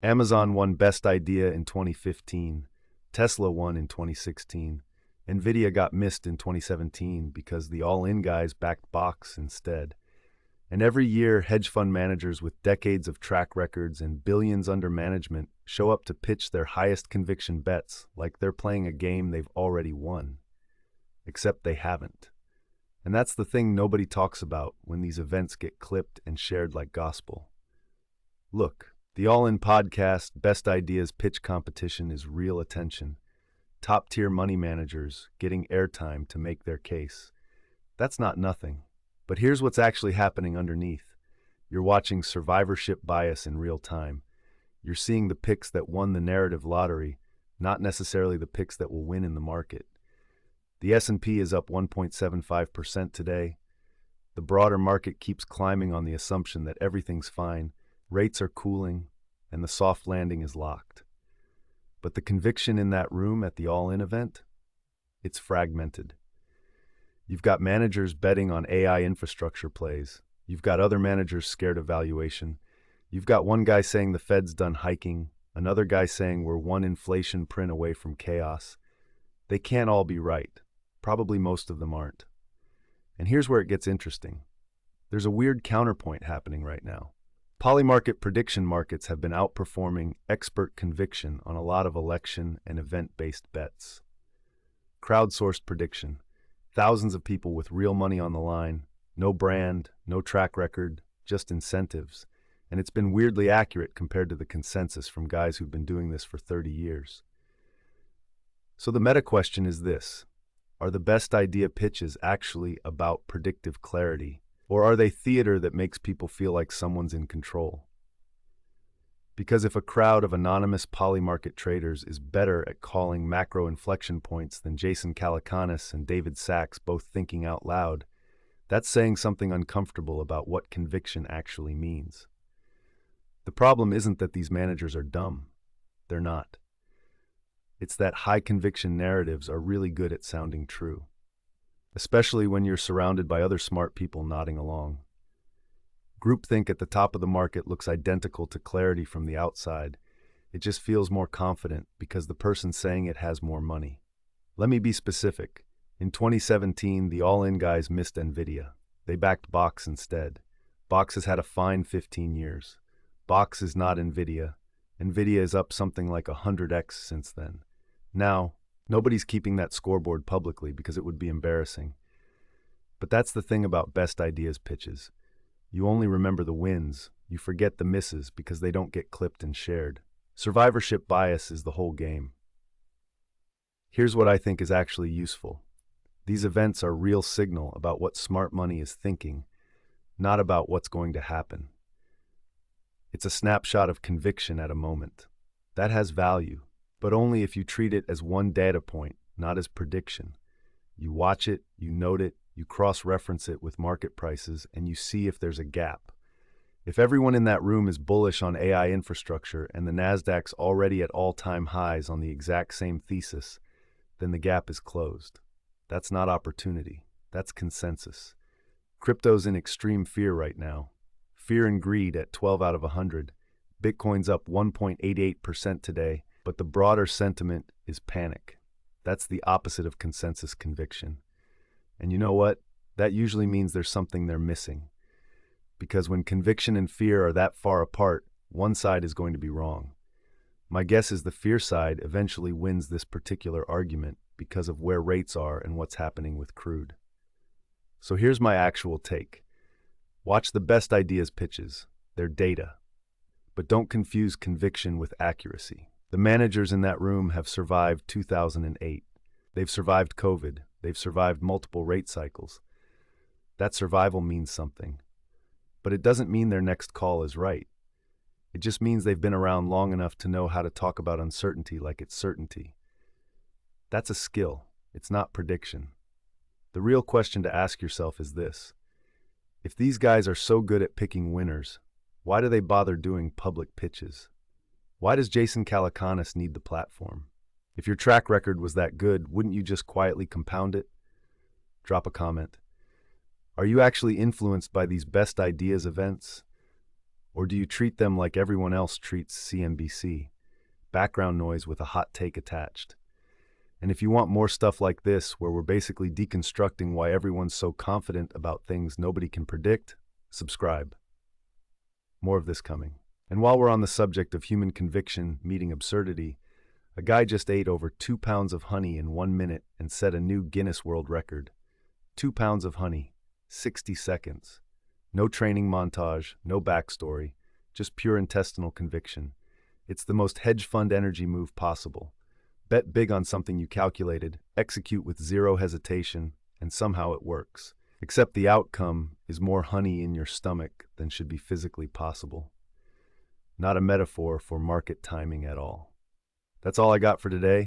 Amazon won Best Idea in 2015, Tesla won in 2016, Nvidia got missed in 2017 because the all-in guys backed Box instead. And every year, hedge fund managers with decades of track records and billions under management show up to pitch their highest conviction bets like they're playing a game they've already won. Except they haven't. And that's the thing nobody talks about when these events get clipped and shared like gospel. Look, the All-In Podcast Best Ideas Pitch Competition is real attention. Top-tier money managers getting airtime to make their case. That's not nothing. But here's what's actually happening underneath. You're watching survivorship bias in real time. You're seeing the picks that won the narrative lottery, not necessarily the picks that will win in the market. The S&P is up 1.75% today. The broader market keeps climbing on the assumption that everything's fine, rates are cooling, and the soft landing is locked. But the conviction in that room at the all-in event? It's fragmented. You've got managers betting on AI infrastructure plays. You've got other managers scared of valuation. You've got one guy saying the Fed's done hiking, another guy saying we're one inflation print away from chaos. They can't all be right. Probably most of them aren't. And here's where it gets interesting. There's a weird counterpoint happening right now. Polymarket prediction markets have been outperforming expert conviction on a lot of election and event-based bets. Crowdsourced prediction. Thousands of people with real money on the line, no brand, no track record, just incentives. And it's been weirdly accurate compared to the consensus from guys who've been doing this for 30 years. So the meta question is this: are the best idea pitches actually about predictive clarity, or are they theater that makes people feel like someone's in control? Because if a crowd of anonymous polymarket traders is better at calling macro inflection points than Jason Calacanis and David Sachs both thinking out loud, that's saying something uncomfortable about what conviction actually means. The problem isn't that these managers are dumb. They're not. It's that high conviction narratives are really good at sounding true, especially when you're surrounded by other smart people nodding along. Groupthink at the top of the market looks identical to clarity from the outside. It just feels more confident because the person saying it has more money. Let me be specific. In 2017, the all-in guys missed Nvidia. They backed Box instead. Box has had a fine 15 years. Box is not Nvidia. Nvidia is up something like 100x since then. Now, nobody's keeping that scoreboard publicly because it would be embarrassing. But that's the thing about best ideas pitches. You only remember the wins. You forget the misses because they don't get clipped and shared. Survivorship bias is the whole game. Here's what I think is actually useful. These events are real signal about what smart money is thinking, not about what's going to happen. It's a snapshot of conviction at a moment. That has value, but only if you treat it as one data point, not as prediction. You watch it, you note it, you cross-reference it with market prices, and you see if there's a gap. If everyone in that room is bullish on AI infrastructure and the Nasdaq's already at all-time highs on the exact same thesis, then the gap is closed. That's not opportunity. That's consensus. Crypto's in extreme fear right now. Fear and greed at 12 out of 100. Bitcoin's up 1.88% today, but the broader sentiment is panic. That's the opposite of consensus conviction. And you know what? That usually means there's something they're missing. Because when conviction and fear are that far apart, one side is going to be wrong. My guess is the fear side eventually wins this particular argument because of where rates are and what's happening with crude. So here's my actual take. Watch the best ideas pitches. They're data. But don't confuse conviction with accuracy. The managers in that room have survived 2008. They've survived COVID. They've survived multiple rate cycles. That survival means something. But it doesn't mean their next call is right. It just means they've been around long enough to know how to talk about uncertainty like it's certainty. That's a skill. It's not prediction. The real question to ask yourself is this: if these guys are so good at picking winners, why do they bother doing public pitches? Why does Jason Calacanis need the platform? If your track record was that good, wouldn't you just quietly compound it? Drop a comment. Are you actually influenced by these best ideas events? Or do you treat them like everyone else treats CNBC? Background noise with a hot take attached. And if you want more stuff like this, where we're basically deconstructing why everyone's so confident about things nobody can predict, subscribe. More of this coming. And while we're on the subject of human conviction meeting absurdity, a guy just ate over 2 pounds of honey in 1 minute and set a new Guinness World Record. 2 pounds of honey, 60 seconds. No training montage, no backstory, just pure intestinal conviction. It's the most hedge fund energy move possible. Bet big on something you calculated, execute with zero hesitation, and somehow it works. Except the outcome is more honey in your stomach than should be physically possible. Not a metaphor for market timing at all. That's all I got for today.